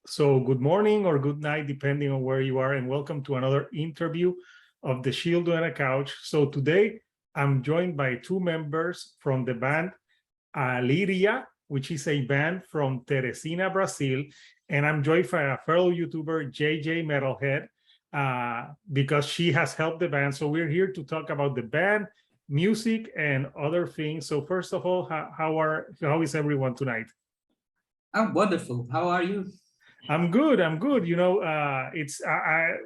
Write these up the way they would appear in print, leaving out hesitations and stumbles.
So good morning or good night, depending on where you are, and welcome to another interview of the Shield on a Couch. So today I'm joined by two members from the band Alyiria, which is a band from Teresina, Brazil, and I'm joined by a fellow YouTuber, JJ Metalhead, because she has helped the band. So we're here to talk about the band, music, and other things. So first of all, how is everyone tonight? I'm wonderful. How are you? I'm good. I'm good. I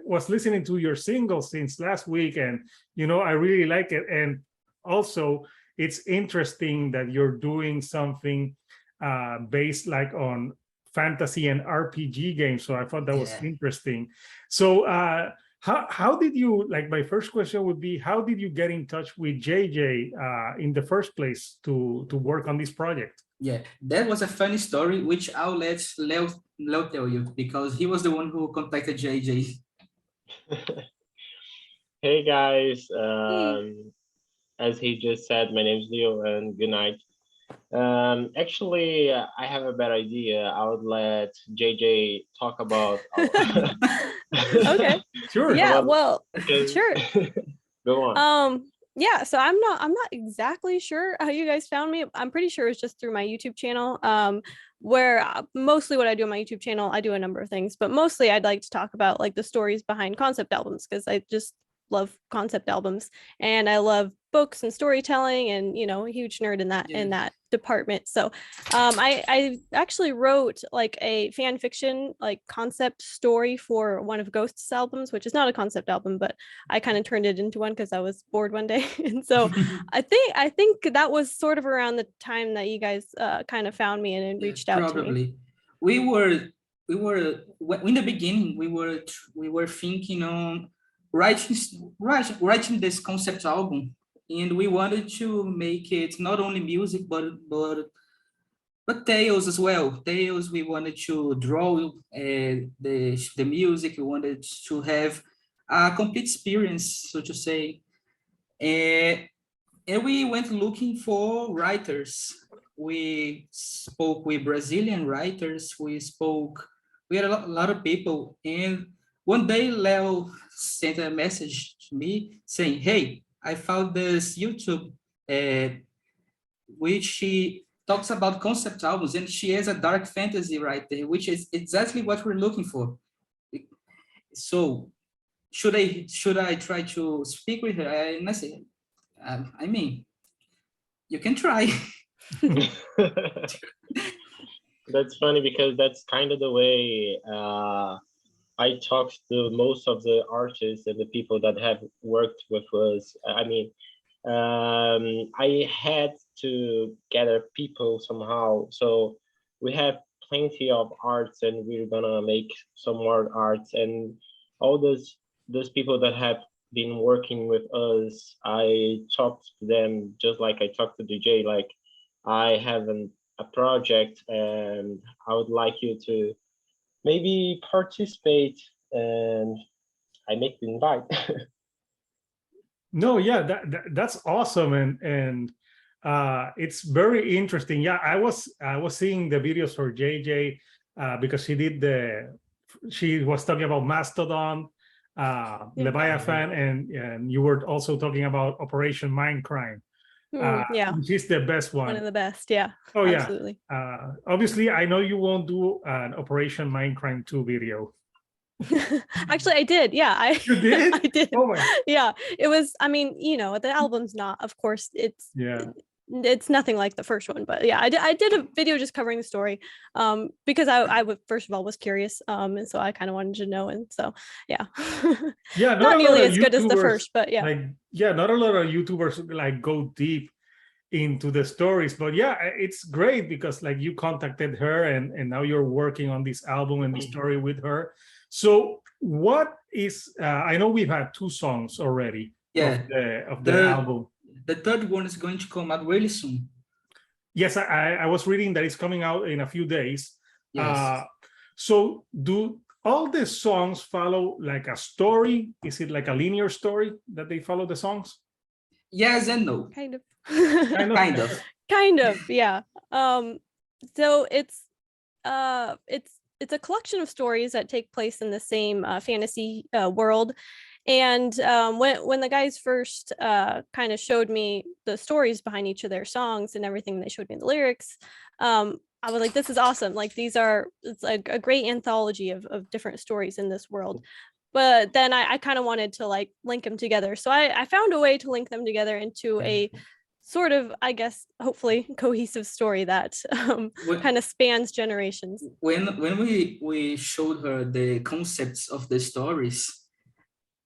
was listening to your single since last week, and I really like it. And also, it's interesting that you're doing something based like on fantasy and RPG games. So I thought that was Yeah, interesting. So how did you like? My first question would be, how did you get in touch with JJ in the first place to work on this project? yeah. That was a funny story, which I'll let Leo tell you because he was the one who contacted JJ. Hey guys, Hey. as he just said, my name is Leo and good night. Actually, I have a better idea. I would let JJ talk about. Okay. Sure. Yeah, well, because- sure. Go on. Yeah, so I'm not exactly sure how you guys found me. I'm pretty sure it's just through my YouTube channel. Where mostly what I do on my YouTube channel, I do a number of things, but mostly I'd like to talk about like the stories behind concept albums because I just love concept albums and I love books and storytelling and a huge nerd in that department. So I actually wrote like a fan fiction like concept story for one of Ghost's albums, which is not a concept album, but I kind of turned it into one because I was bored one day. And so I think that was sort of around the time that you guys kind of found me and reached out to me. Probably. We were in the beginning. We were thinking on writing this concept album, and we wanted to make it not only music but tales as well. Tales. We wanted to draw the music. We wanted to have a complete experience, so to say. And we went looking for writers. We spoke with Brazilian writers. We had a lot of people. And one day, Leo sent a message to me saying, "Hey, I found this YouTube, which she talks about concept albums, and she has a dark fantasy right there, which is exactly what we're looking for. So should I try to speak with her?" And I said, I mean, you can try. That's funny because that's kind of the way I talk to most of the artists and the people that have worked with us. I mean, I had to gather people somehow. So we have plenty of arts and we're gonna make some more arts and all those people that have been working with us, I talked to them just like I talked to DJ, like I have a project and I would like you to maybe participate and I make the invite. No, yeah, that's awesome, and it's very interesting. Yeah, I was seeing the videos for JJ because she was talking about Mastodon, Leviathan, and you were also talking about Operation Mindcrime, Yeah, which is the best one. one of the best. Yeah. Oh yeah, Absolutely. obviously I know you won't do an Operation Mindcrime 2 video. Actually, I did. Yeah, You did? I did. Oh my. Yeah, it was. I mean, the album's not. Of course, Yeah. it's nothing like the first one. But yeah, I did a video just covering the story, because I would first of all was curious, and so I kind of wanted to know, and so yeah. Yeah, Not nearly lot of as good as the YouTubers, first, but yeah. like not a lot of YouTubers like go deep into the stories, but yeah, it's great because like you contacted her and now you're working on this album and the story with her. So what is I know we've had 2 songs already Yeah. of the album. The third one is going to come out really soon. Yes, I was reading that it's coming out in a few days. Yes. So do all the songs follow like a story? Is it like a linear story that they follow the songs? Yes and no. Kind of. Kind of. Kind of, yeah. So it's it's a collection of stories that take place in the same fantasy world. And when the guys first kind of showed me the stories behind each of their songs and everything, they showed me the lyrics. I was like, this is awesome. Like it's a great anthology of different stories in this world. But then I kind of wanted to like link them together. So I found a way to link them together into a sort of, I guess, hopefully cohesive story that kind of spans generations. When we showed her the concepts of the stories,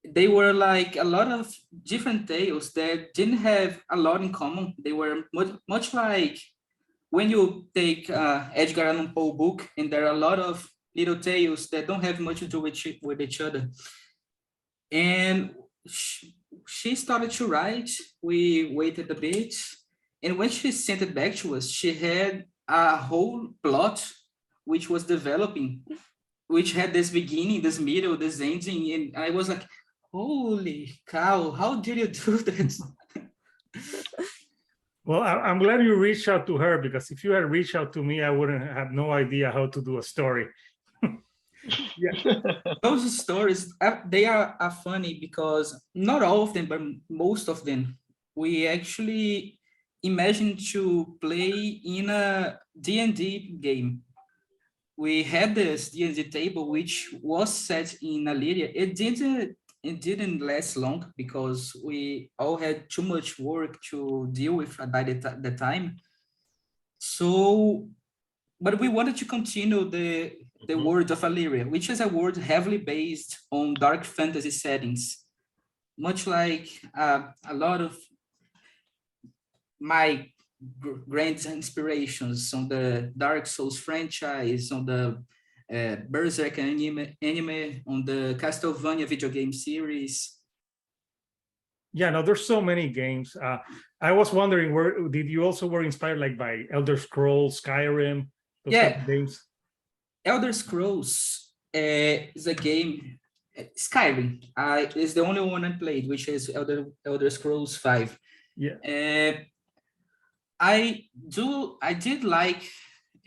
they were like a lot of different tales that didn't have a lot in common. They were much like when you take Edgar Allan Poe book, and there are a lot of little tales that don't have much to do with each other. And she started to write. We waited a bit, and when she sent it back to us, she had a whole plot which was developing, which had this beginning, this middle, this ending, and I was like, holy cow, how did you do that? Well, I'm glad you reached out to her, because if you had reached out to me, I wouldn't have no idea how to do a story. Yeah. Those stories, they are funny because not all of them, but most of them, we actually imagined to play in a D&D game. We had this D&D table, which was set in Alyiria. It didn't last long because we all had too much work to deal with at the time. So, but we wanted to continue the world of Alyiria, which is a world heavily based on dark fantasy settings, much like a lot of my grand inspirations on the Dark Souls franchise, on the Berserk anime, on the Castlevania video game series. Yeah, no, there's so many games. I was wondering, did you also were inspired like by Elder Scrolls, Skyrim, those type of games? Elder Scrolls is a game. Skyrim is the only one I played, which is Elder Scrolls 5. Yeah. I did like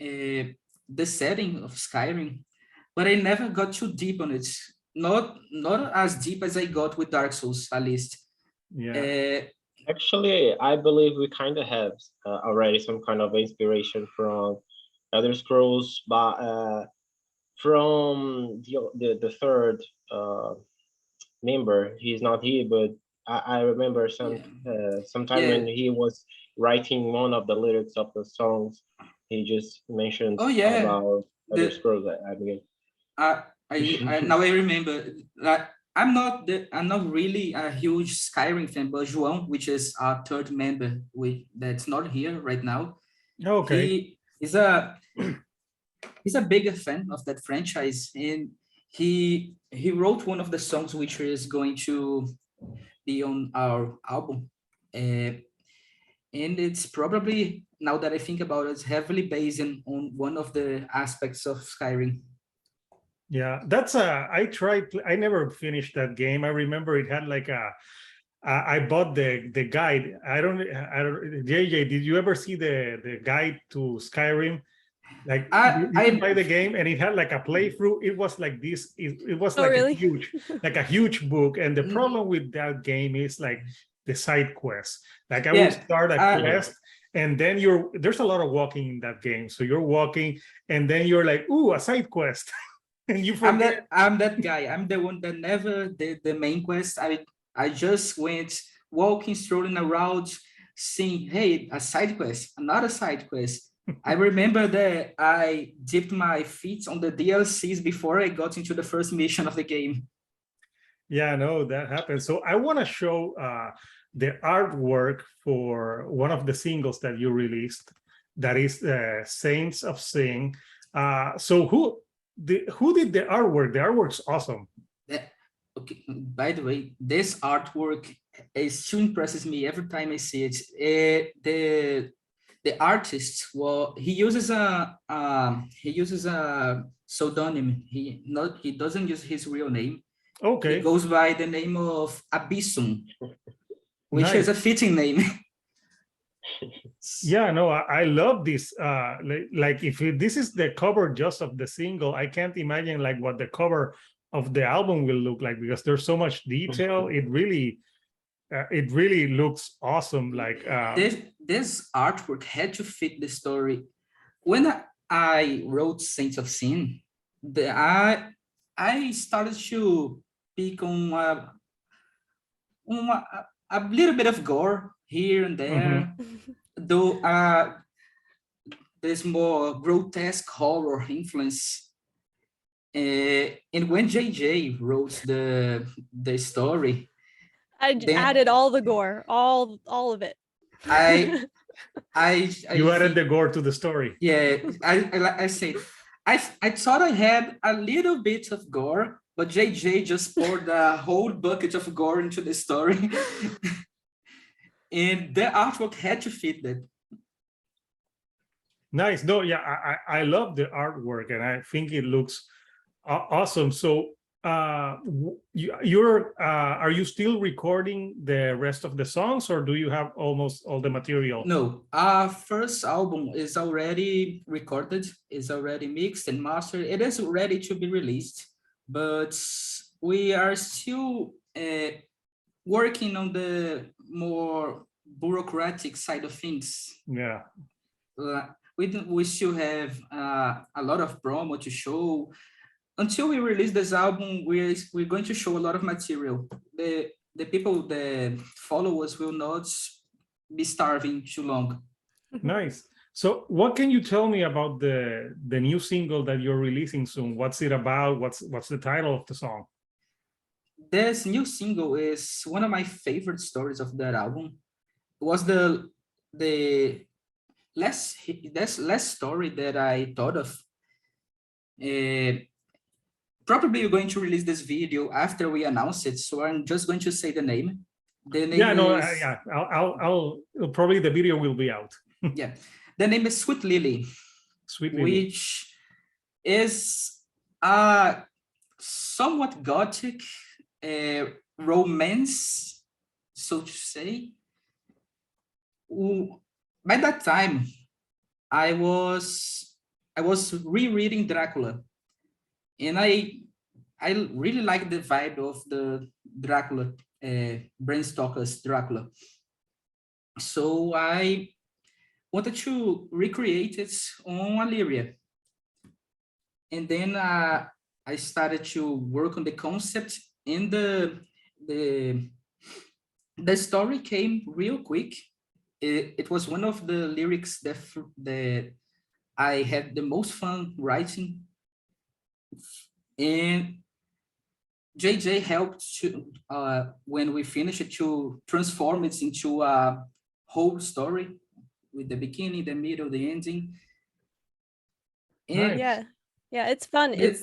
the setting of Skyrim, but I never got too deep on it. Not as deep as I got with Dark Souls, at least. Yeah. Actually, I believe we kind of have already some kind of inspiration from Elder Scrolls, but from the third member, he's not here, but I remember sometime when he was writing one of the lyrics of the songs, he just mentioned about Elder Scrolls. Now I remember. I'm not really a huge Skyrim fan, but João, which is our third member, that's not here right now. Okay. He's a bigger fan of that franchise, and he wrote one of the songs which is going to be on our album, and it's probably, now that I think about it, it's heavily based on one of the aspects of Skyrim. Yeah, that's I never finished that game. I remember it had like I bought the guide. I don't JJ, did you ever see the guide to Skyrim? Like you can buy the game, and it had like a playthrough. It was like this. It was like really? a huge book. And the problem with that game is like the side quests. Like I would start a quest, and then there's a lot of walking in that game. So you're walking, and then you're like, ooh, a side quest. And you forget. I'm that guy. I'm the one that never did the main quest. I just went walking, strolling around, seeing, hey, a side quest, another side quest. I remember that I dipped my feet on the DLCs before I got into the first mission of the game. Yeah, no, that happened. So I want to show the artwork for one of the singles that you released. That is Saints of Sing. So who did the artwork? The artwork's awesome. Okay. By the way, this artwork still impresses me every time I see it. The artist, well, he uses a pseudonym. He doesn't use his real name. Okay. He goes by the name of Abyssum, which is a fitting name. Yeah, no, I love this. Like if this is the cover just of the single, I can't imagine like what the cover of the album will look like, because there's so much detail. It really looks awesome. Like This artwork had to fit the story. When I wrote Saints of Sin, I started to pick on a little bit of gore here and there, though there's more grotesque horror influence. And when JJ wrote the story, I then added all the gore, all of it. I you added think, the gore to the story. yeah, I said, I thought I had a little bit of gore, but JJ just poured a whole bucket of gore into the story. And the artwork had to fit that. Nice. No, yeah, I love the artwork, and I think it looks awesome. So are you still recording the rest of the songs, or do you have almost all the material? No, our first album is already recorded, is already mixed and mastered. It is ready to be released, but we are still working on the more bureaucratic side of things. Yeah. We still have a lot of promo to show. Until we release this album, we're going to show a lot of material. The people that follow us will not be starving too long. Nice. So what can you tell me about the new single that you're releasing soon? What's it about? What's the title of the song? This new single is one of my favorite stories of that album. It was the last story that I thought of. Probably you're going to release this video after we announce it, so I'm just going to say the name. The name I'll probably the video will be out. Yeah, the name is Sweet Lily. Sweet Lily, which is a somewhat gothic romance, so to say. By that time, I was rereading Dracula, and I really like the vibe of the Dracula, Bram Stoker's Dracula. So I wanted to recreate it on Alyiria. And then I started to work on the concept, and the story came real quick. It was one of the lyrics that I had the most fun writing. And JJ helped to, when we finished it, to transform it into a whole story with the beginning, the middle, the ending. Nice. Yeah, it's fun. It's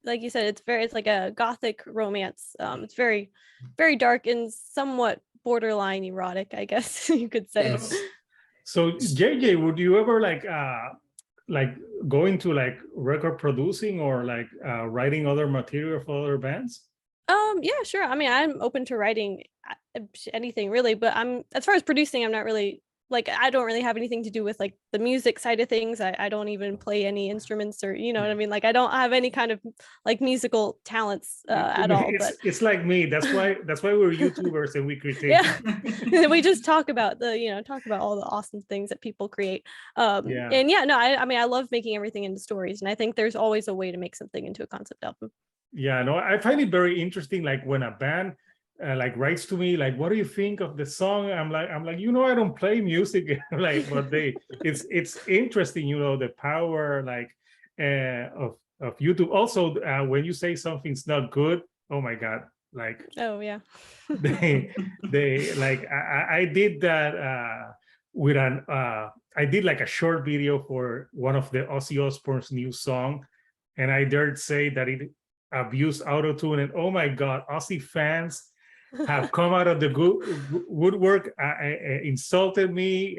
like you said, it's like a gothic romance. It's very, very dark and somewhat borderline erotic, I guess you could say. Yes. So JJ, would you ever like go into like record producing or like writing other material for other bands? Yeah, sure. I mean, I'm open to writing anything really, but as far as producing, I'm not really like, I don't really have anything to do with like the music side of things. I don't even play any instruments, or you know what I mean? Like I don't have any kind of like musical talents at all. But It's like me. That's why we're YouTubers and we critique. Yeah. We just talk about all the awesome things that people create. Yeah. And yeah, no, I mean, I love making everything into stories, and I think there's always a way to make something into a concept album. Yeah, no, I find it very interesting. Like when a band like writes to me, like, what do you think of the song? I'm like, I don't play music, like, but it's interesting, the power like of YouTube. Also, when you say something's not good, oh my God, like, oh yeah, they like I did that with I did like a short video for one of the Ozzy Osbourne's new song, and I dared say that it abused autotune, and oh my God, Ozzy fans have come out of the woodwork, insulted me,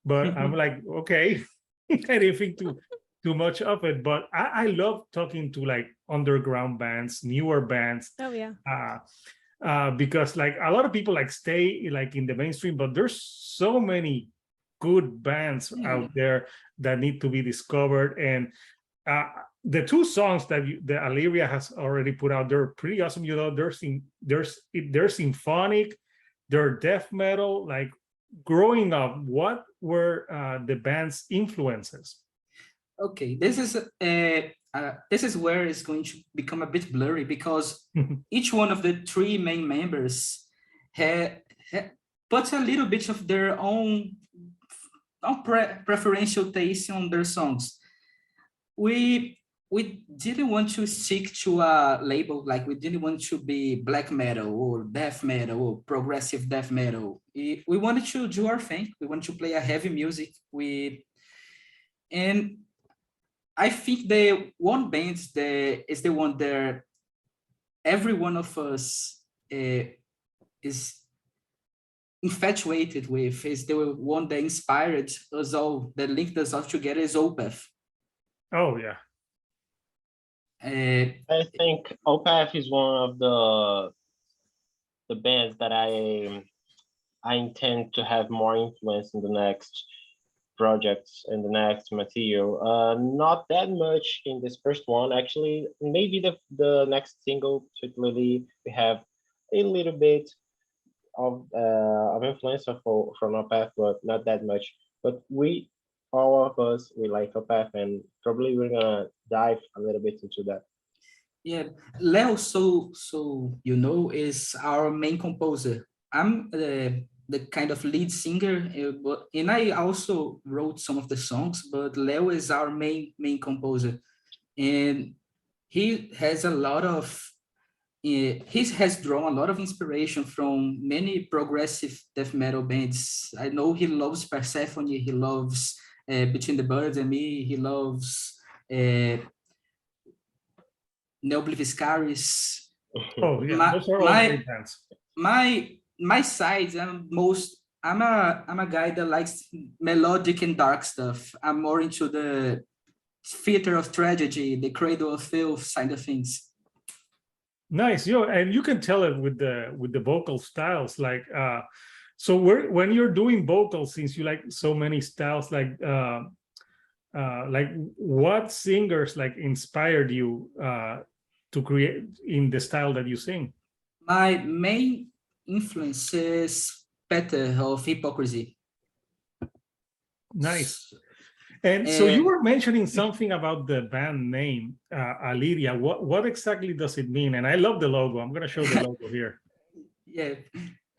but I'm like, okay, I didn't think too much of it. But I love talking to like underground bands, newer bands. oh yeah. because like a lot of people like stay like in the mainstream, but there's so many good bands out there that need to be discovered. And the two songs that the Alyiria has already put out, they're pretty awesome. You know, they're symphonic, they're death metal. Like growing up, what were the band's influences? Okay, this is where it's going to become a bit blurry, because each one of the three main members puts a little bit of their own preferential taste on their songs. We didn't want to stick to a label, like we didn't want to be black metal or death metal or progressive death metal. We wanted to do our thing. We wanted to play a heavy music. And I think the one band is the one that every one of us is infatuated with, is the one that inspired us all, that linked us all together, is Opeth. Oh yeah. I think Opeth is one of the bands that I intend to have more influence in the next projects and the next material. Not that much in this first one, actually. Maybe the next single, particularly, we have a little bit of influence from Opeth, but not that much. But all of us, we like Opeth, and probably we're gonna dive a little bit into that. Yeah, Leo, so you know, is our main composer. I'm the kind of lead singer, and I also wrote some of the songs, but Leo is our main composer, and he has a lot of he has drawn a lot of inspiration from many progressive death metal bands. I know he loves Persephone, he loves Between the Birds and Me, he loves Neobliviscaris. Oh yeah, those are all great bands. My side, I'm a guy that likes melodic and dark stuff. I'm more into the theater of tragedy, the cradle of filth side of things. Nice, and you can tell it with the vocal styles. Like, so when you're doing vocals, since you like so many styles, like what singers like inspired you to create in the style that you sing? My main influence is Peter of Hypocrisy. Nice. And so you were mentioning something about the band name, Alyiria. What exactly does it mean? And I love the logo. I'm going to show the logo here. Yeah.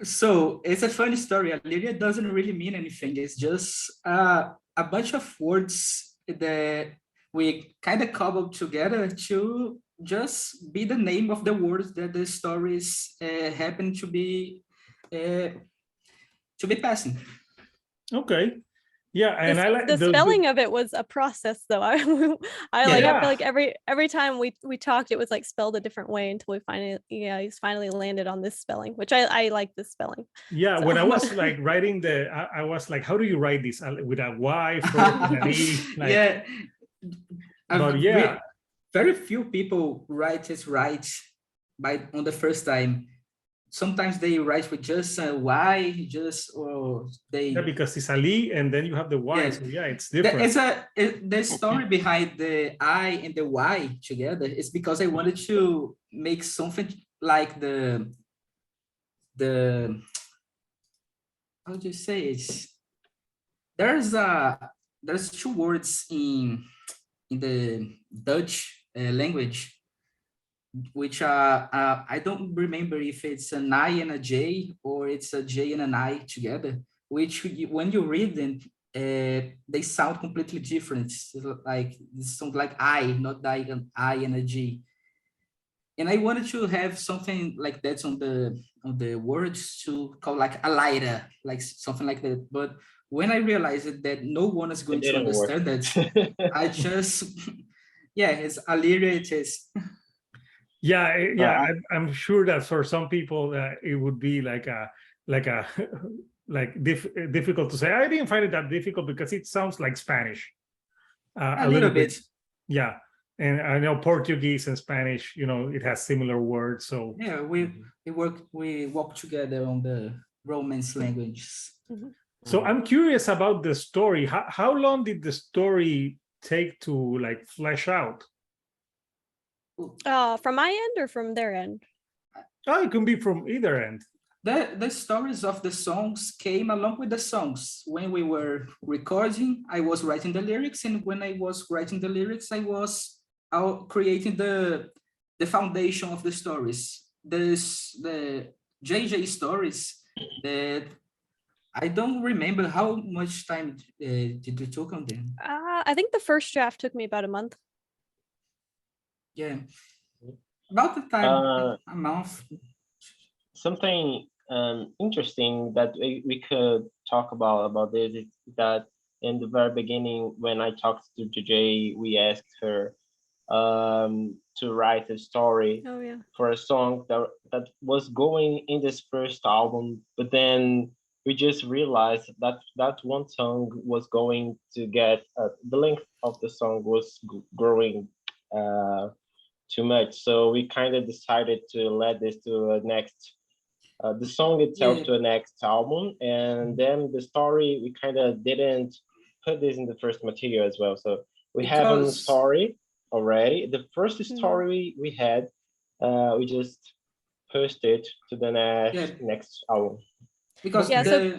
So it's a funny story. Alyiria doesn't really mean anything. It's just a bunch of words that we kind of cobbled together to just be the name of the words that the stories happen to be passing. Okay. Yeah, and I like the spelling of it was a process, though. I feel like every time we talked, it was like spelled a different way until we finally landed on this spelling, which I like this spelling. Yeah, so when I was like writing I was like, how do you write this with a Y for an E? Like, yeah, but yeah, very few people write it right on the first time. Sometimes they write with just a Y, because it's Ali and then you have the Y, so yeah, it's different. The story behind the I and the Y together is because I wanted to make something like the how do you say it? There's two words in the Dutch language, which I don't remember if it's an I and a J or it's a J and an I together, which when you read them, they sound completely different. Like it sounds like I, not like an I and a G. And I wanted to have something like that on the words to call like Alyiria, like something like that. But when I realized that no one is going to understand that, I just it's Alyiria. It is. Yeah, I'm sure that for some people it would be difficult to say. I didn't find it that difficult because it sounds like Spanish. A little bit. Yeah, And I know Portuguese and Spanish, you know, it has similar words. So Yeah, we work together on the Romance languages. so I'm curious about the story. How long did the story take to like flesh out? From my end or from their end? Oh, it can be from either end. The stories of the songs came along with the songs. When we were recording, I was writing the lyrics, and when I was writing the lyrics, I was creating the foundation of the stories. The JJ stories that I don't remember how much time did you took on them. I think the first draft took me about a month. Yeah, about the time, a month. Something interesting that we could talk about this is that in the very beginning, when I talked to JJ, we asked her to write a story for a song that was going in this first album, but then we just realized that that one song was going to get the length of the song was growing too much, so we kind of decided to let this to a next the song itself to a next album, and then the story we kind of didn't put this in the first material as well. So we have a story already. The first story we had, we just pushed it to the next album. Because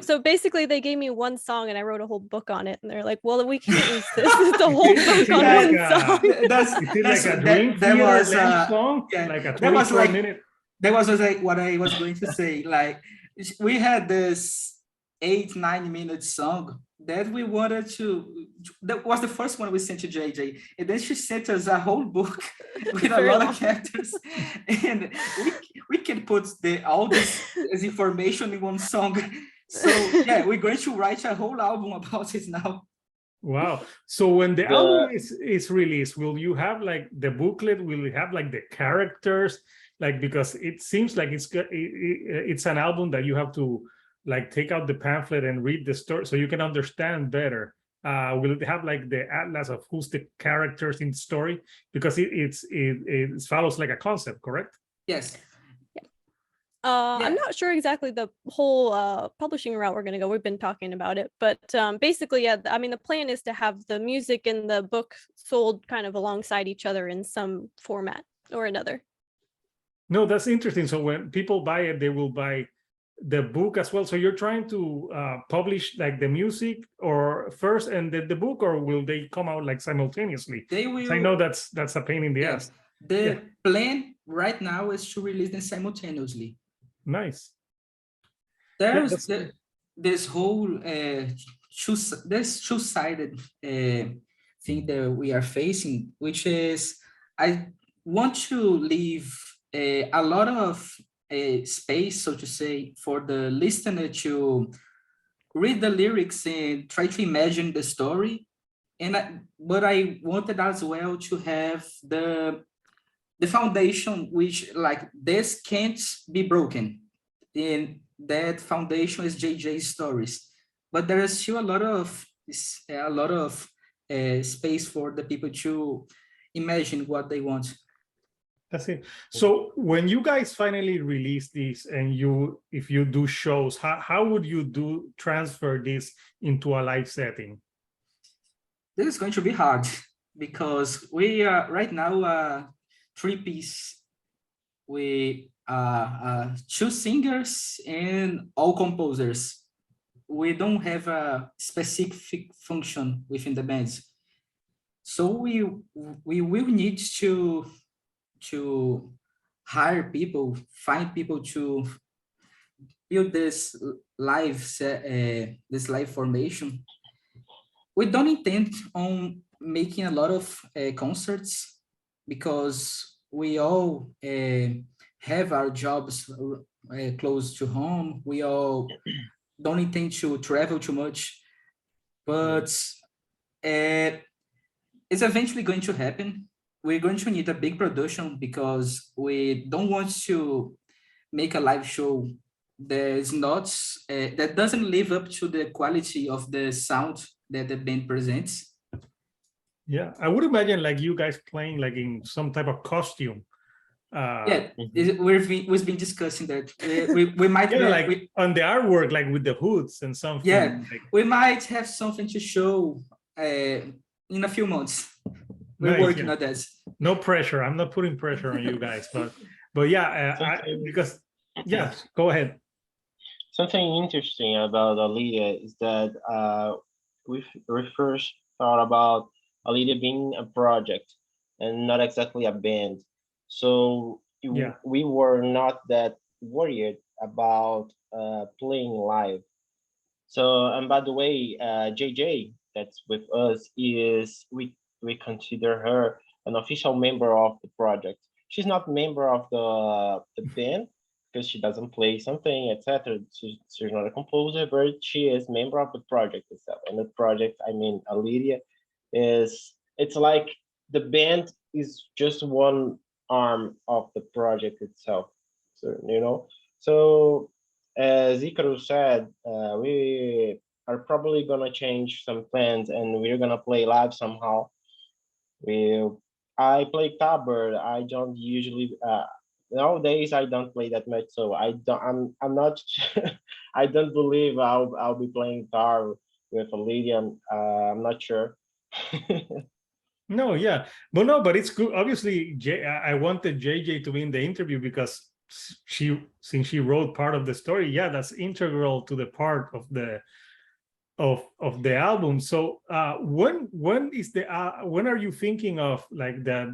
so basically they gave me one song and I wrote a whole book on it, and they're like, well, we can't use this. It's a whole book on one song. That's like a dream theater song, like a 24-minute. That was like what I was going to say. Like, we had this 8-9 minute song that we wanted to. That was the first one we sent to JJ, and then she sent us a whole book with a lot of characters, and we can put all this information in one song. So yeah, we're going to write a whole album about it now. Wow. So when the album is released, will you have like the booklet? Will you have like the characters? Like, because it seems like it's an album that you have to like take out the pamphlet and read the story so you can understand better. Will it have like the atlas of who's the characters in the story? Because it follows like a concept, correct? Yes. I'm not sure exactly the whole publishing route we're going to go. We've been talking about it, but basically, yeah, I mean, the plan is to have the music and the book sold kind of alongside each other in some format or another. No, that's interesting. So when people buy it, they will buy the book as well. So you're trying to publish like the music or first and the book, or will they come out like simultaneously? They will. I know that's a pain in the ass. The plan right now is to release them simultaneously. Nice. There's this whole two-sided thing that we are facing, which is I want to leave a lot of space, so to say, for the listener to read the lyrics and try to imagine the story. But I wanted as well to have the foundation, which like this can't be broken. And that foundation is JJ's stories. But there is still a lot of space for the people to imagine what they want. That's it. So when you guys finally release this and if you do shows, how would you transfer this into a live setting? This is going to be hard because we are right now 3-piece. We are 2 singers and all composers. We don't have a specific function within the bands. So we will need to hire people, find people to build this live formation. We don't intend on making a lot of concerts because we all have our jobs close to home. We all don't intend to travel too much, but it's eventually going to happen. We're going to need a big production because we don't want to make a live show that doesn't live up to the quality of the sound that the band presents. Yeah, I would imagine like you guys playing like in some type of costume. Yeah, Mhm. we've been discussing that. We might Yeah, be, like on the artwork, like with the hoods and yeah, something like we might have something to show in a few months. We're nice. working Yeah, on that. no pressure. I'm not putting pressure on you guys, but yeah, Something because yeah, go ahead. something interesting about Alyiria is that we first thought about Alyiria being a project and not exactly a band. So Yeah, we were not that worried about playing live. So, and by the way, JJ, that's with us, is we consider her an official member of the project. She's not member of the band because she doesn't play something, etc. She's not a composer, but she is member of the project itself. And the project, I mean, Alyiria, is it's like the band is just one arm of the project itself. So so as Icaro said, we are probably gonna change some plans and we're gonna play live somehow. We I play tabor. I don't usually nowadays I don't play that much, so I'm not I don't believe I'll be playing tar with a lady. I'm not sure. no, yeah, but no, but it's good. Obviously, I wanted JJ to be in the interview because since she wrote part of the story, yeah, that's integral to the part of the album. So when are you thinking of like that?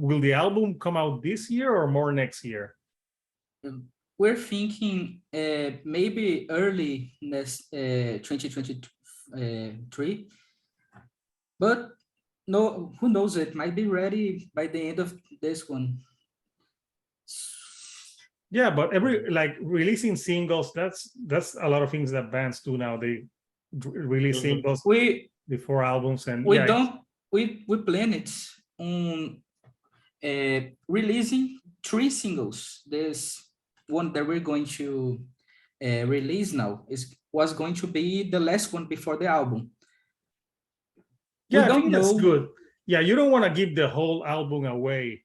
Will the album come out this year or more next year? We're thinking maybe early next 2023, but no, who knows? It might be ready by the end of this one. Yeah, but every like releasing singles, that's a lot of things that bands do now. They release Mhm. singles We before albums, and we yeah, don't we plan it on releasing 3 singles. This one that we're going to release now was going to be the last one before the album. We yeah, I don't think that's know. good. Yeah, you don't want to give the whole album away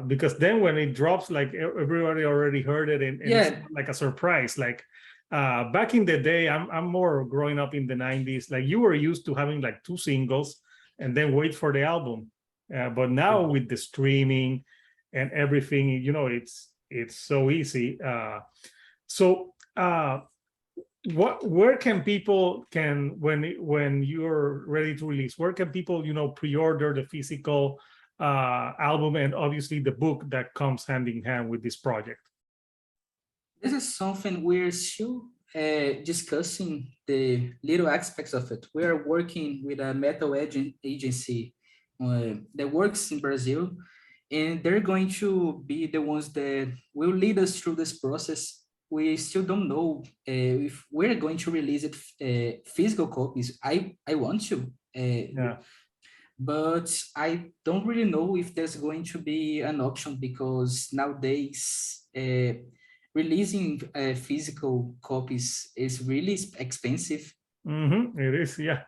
because then when it drops, like everybody already heard it, and it's Yeah, like a surprise. Like back in the day, I'm more growing up in the '90s. Like you were used to having like 2 singles and then wait for the album. But now Mhm. with the streaming and everything, it's so easy. So where can people when you're ready to release, where can people pre-order the physical album and obviously the book that comes hand in hand with this project? this is something we're still discussing the little aspects of it. We are working with a metal agency that works in Brazil, and they're going to be the ones that will lead us through this process. We still don't know if we're going to release it physical copies. I want to, Yeah. but I don't really know if there's going to be an option because nowadays releasing physical copies is really expensive, It is, yeah.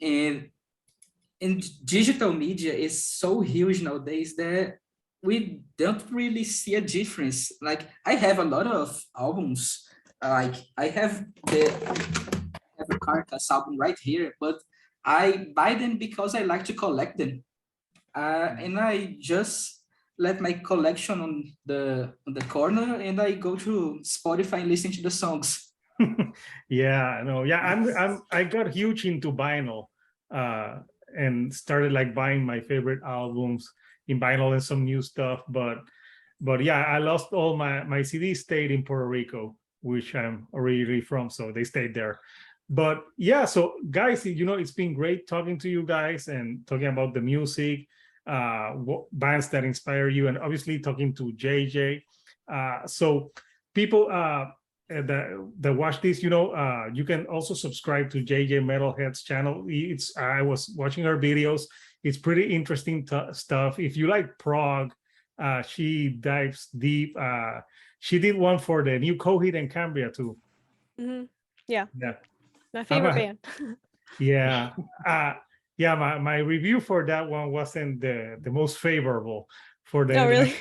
and digital media is so huge nowadays that we don't really see a difference. Like I have a lot of albums, like I have a Carcass album right here, but I buy them because I like to collect them, and I just let my collection on the corner, and I go to Spotify and listen to the songs. Yeah, no, yeah, I got huge into vinyl, uh, and started like buying my favorite albums in vinyl and some new stuff. But yeah, I lost all my CDs stayed in Puerto Rico, which I'm originally from, so they stayed there. But yeah, so guys, it's been great talking to you guys and talking about the music, what bands that inspire you, and obviously talking to JJ. So people that watch this, you can also subscribe to JJ Metalhead's channel. I was watching her videos. It's pretty interesting stuff. If you like prog, she dives deep. She did one for the new Coheed and Cambria too. Mm-hmm. Yeah. Yeah. My favorite band. Yeah. yeah, my review for that one wasn't the most favorable for the Oh, really?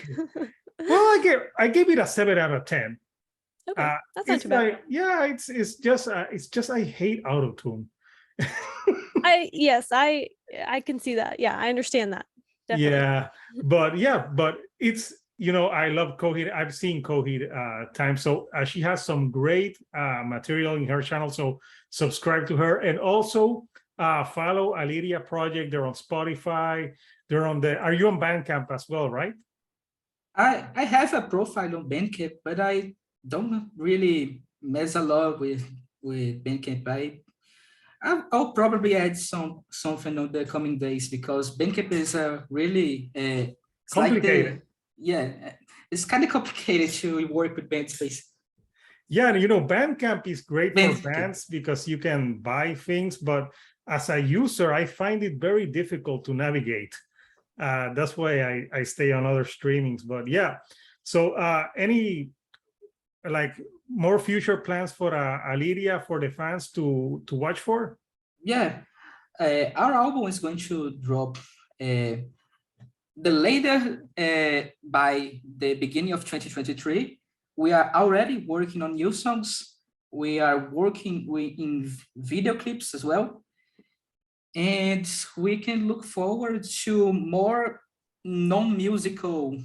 well, I gave it a 7 out of 10. Okay, that's not It's too bad. like, yeah, it's just I hate autotune. Yes, I can see that. Yeah, I understand that. Definitely. Yeah, but it's, I love Coheed. I've seen Coheed times. So she has some great material in her channel. So subscribe to her, and also follow Alyiria Project. They're on Spotify. Are you on Bandcamp as well, right? I have a profile on Bandcamp, but I don't really mess a lot with Bandcamp. I'll probably add something on the coming days, because Bandcamp is a really it's like Complicated. it's kind of complicated to work with Bandspace. Yeah, and Bandcamp is great for Bandcamp. bands because you can buy things, but as a user, I find it very difficult to navigate. That's why I stay on other streamings. But yeah, so any like more future plans for Alyiria for the fans to watch for? Yeah, our album is going to drop the later by the beginning of 2023. We are already working on new songs. We are working in video clips as well. And we can look forward to more non-musical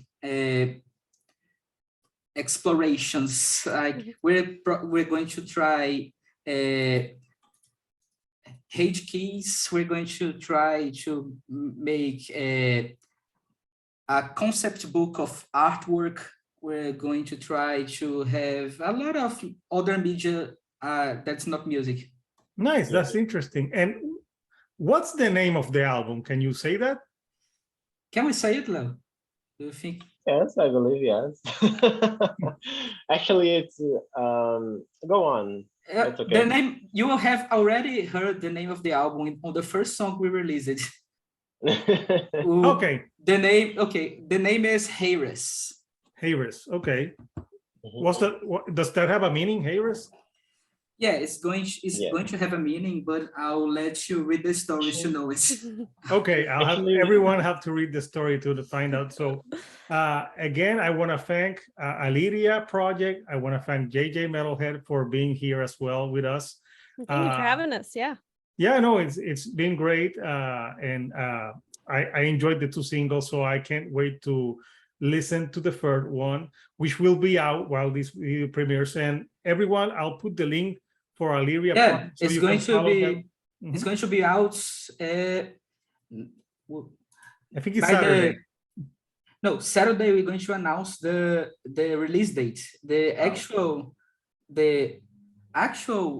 explorations. Like we're going to try H keys. We're going to try to make a concept book of artwork. We're going to try to have a lot of other media that's not music. Nice, that's interesting. And what's the name of the album? Can you say that? Can we say it, Leo? Do you think? Yes, I believe yes. Actually, it's go on. It's okay. The name, you will have already heard the name of the album on the first song we released. Okay. The name is Hayres. Hayres, okay. Does that have a meaning, Hayres? Yeah, it's going to have a meaning, but I'll let you read the story to know it. Okay, everyone have to read the story to find out. So again, I want to thank Alyiria Project. I want to thank JJ Metalhead for being here as well with us. Thank you for having us. Yeah. Yeah, no, it's been great. And I enjoyed the 2 singles, so I can't wait to listen to the third one, which will be out while this video premieres. And everyone, I'll put the link for Alyiria Project, so it's you going can to follow be them. It's going to be out I think it's Saturday. Saturday we're going to announce the release date. The actual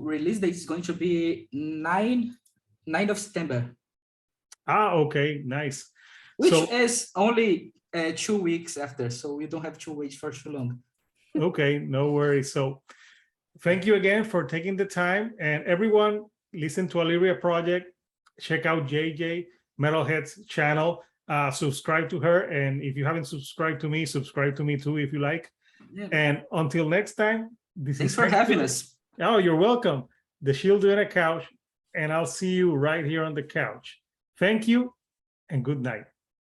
release date is going to be 9 of September. Okay, nice. Which is only 2 weeks after, so we don't have to wait for too long. Okay, no worries. So thank you again for taking the time, and everyone listen to Alyiria Project, check out JJ Metalhead's channel, subscribe to her, and if you haven't subscribed to me, subscribe to me too if you like. Yeah. And until next time, Thanks for having us. Oh, you're welcome. The Shield on a Couch, and I'll see you right here on the couch. Thank you and good night.